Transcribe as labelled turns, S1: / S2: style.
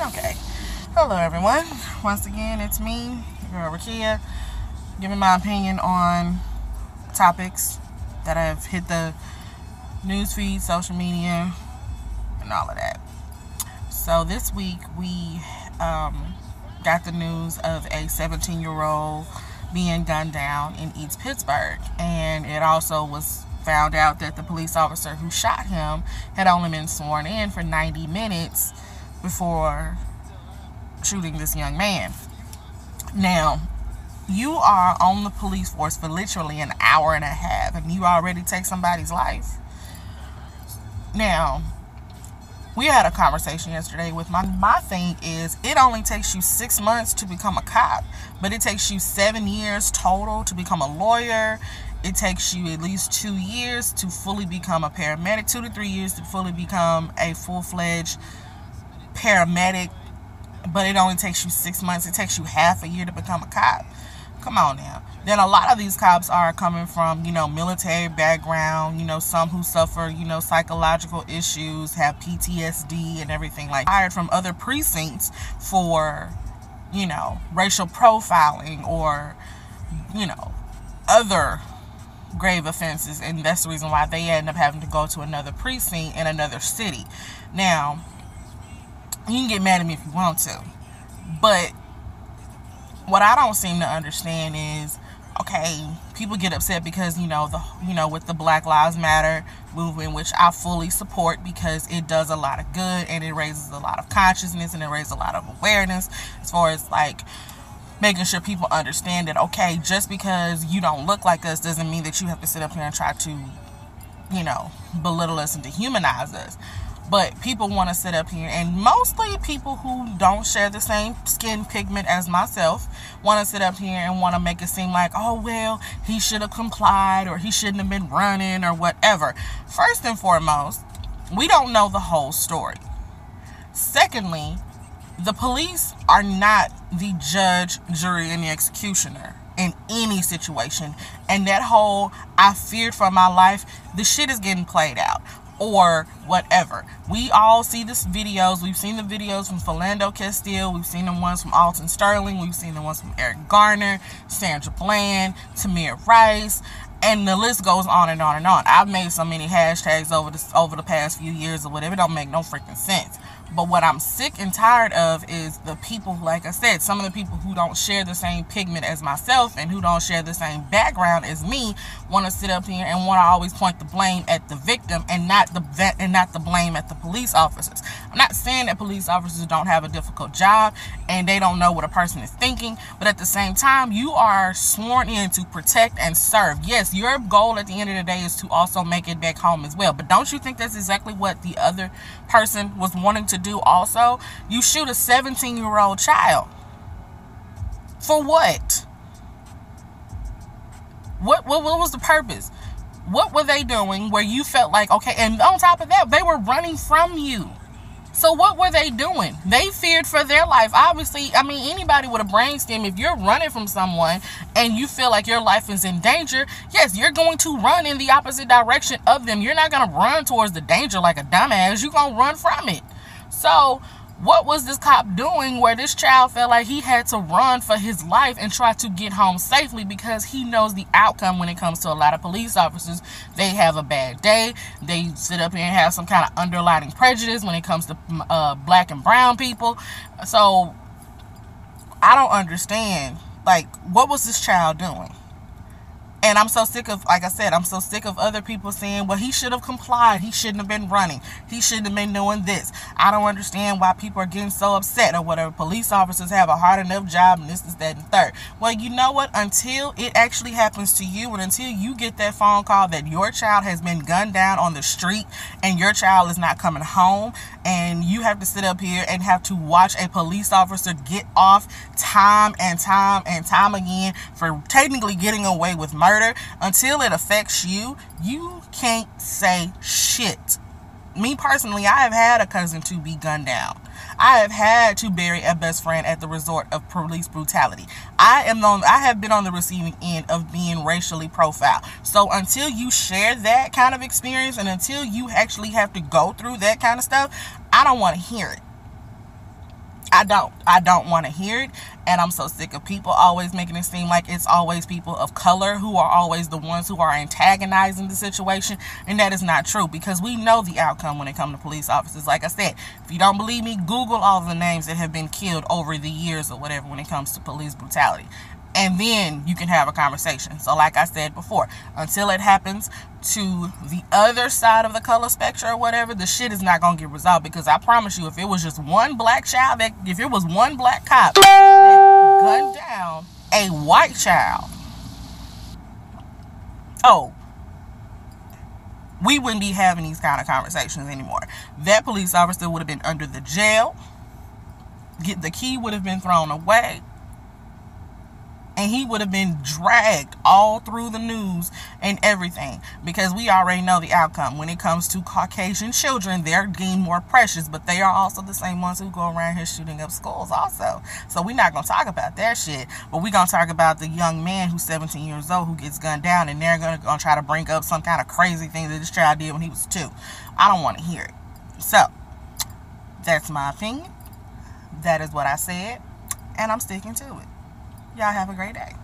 S1: Okay. Hello, everyone. Once again, it's me, your girl Rakia, giving my opinion on topics that have hit the newsfeed, social media, and all of that. So this week, we got the news of a 17-year-old being gunned down in East Pittsburgh, and it also was found out that the police officer who shot him had only been sworn in for 90 minutes before shooting this young man. Now, you are on the police force for literally an hour and a half, and you already take somebody's life. Now, we had a conversation yesterday with my thing is, it only takes you 6 months to become a cop, but it takes you 7 years total to become a lawyer. It takes you at least 2 years to fully become a paramedic, 2 to 3 years to fully become a full-fledged paramedic, but it only takes you 6 months. It takes you half a year to become a cop. Come on now. Then a lot of these cops are coming from, military background, some who suffer, psychological issues, have PTSD and everything like that. Hired from other precincts for, racial profiling or, other grave offenses, and that's the reason why they end up having to go to another precinct in another city. Now, you can get mad at me if you want to, but what I don't seem to understand is, okay, people get upset because with the Black Lives Matter movement, which I fully support because it does a lot of good and it raises a lot of consciousness and it raises a lot of awareness as far as like making sure people understand that, okay, just because you don't look like us doesn't mean that you have to sit up here and try to belittle us and dehumanize us. But people want to sit up here, and mostly people who don't share the same skin pigment as myself want to sit up here and want to make it seem like, oh, well, he should have complied or he shouldn't have been running or whatever. First and foremost, we don't know the whole story. Secondly, the police are not the judge, jury, and the executioner in any situation. And that whole, I feared for my life, the shit is getting played out. Or whatever. We all see these videos. We've seen the videos from Philando Castile. We've seen the ones from Alton Sterling. We've seen the ones from Eric Garner, Sandra Bland, Tamir Rice, and the list goes on and on and on. I've made so many hashtags over the past few years or whatever. It don't make no freaking sense. But what I'm sick and tired of is the people, like I said, some of the people who don't share the same pigment as myself and who don't share the same background as me want to sit up here and want to always point the blame at the victim and not the blame at the police officers. I'm not saying that police officers don't have a difficult job and they don't know what a person is thinking, but at the same time, you are sworn in to protect and serve. Yes, your goal at the end of the day is to also make it back home as well. But don't you think that's exactly what the other person was wanting to do also? You shoot a 17-year-old child. For what? What was the purpose? What were they doing where you felt like, okay, and on top of that, they were running from you. So what were they doing? They feared for their life. Obviously, I mean, anybody with a brainstem, if you're running from someone and you feel like your life is in danger, yes, you're going to run in the opposite direction of them. You're not going to run towards the danger like a dumbass. You're going to run from it. So what was this cop doing where this child felt like he had to run for his life and try to get home safely because he knows the outcome when it comes to a lot of police officers? They have a bad day. They sit up here and have some kind of underlying prejudice when it comes to black and brown people. So I don't understand, like, what was this child doing? And I'm so sick of, like I said, I'm so sick of other people saying, well, he should have complied. He shouldn't have been running. He shouldn't have been doing this. I don't understand why people are getting so upset or whatever. Police officers have a hard enough job and this, that, and third. Well, you know what? Until it actually happens to you and until you get that phone call that your child has been gunned down on the street and your child is not coming home and you have to sit up here and have to watch a police officer get off time and time and time again for technically getting away with murder, until it affects you, you can't say shit. Me personally, I have had a cousin to be gunned down. I have had to bury a best friend at the resort of police brutality. I have been on the receiving end of being racially profiled. So until you share that kind of experience and until you actually have to go through that kind of stuff, I don't want to hear it. I don't want to hear it. And I'm so sick of people always making it seem like it's always people of color who are always the ones who are antagonizing the situation. And that is not true, because we know the outcome when it comes to police officers. Like I said, if you don't believe me, Google all the names that have been killed over the years or whatever when it comes to police brutality. And then you can have a conversation. So like I said before, until it happens to the other side of the color spectrum or whatever, the shit is not going to get resolved. Because I promise you, if it was just one black child, if it was one black cop that gunned down a white child, oh, we wouldn't be having these kind of conversations anymore. That police officer would have been under the jail. The key would have been thrown away. And he would have been dragged all through the news and everything, because we already know the outcome. When it comes to Caucasian children, they're deemed more precious, but they are also the same ones who go around here shooting up schools also. So we're not going to talk about that shit, but we're going to talk about the young man who's 17 years old who gets gunned down, and they're going to try to bring up some kind of crazy thing that this child did when he was 2. I don't want to hear it. So that's my opinion. That is what I said, and I'm sticking to it. Y'all have a great day.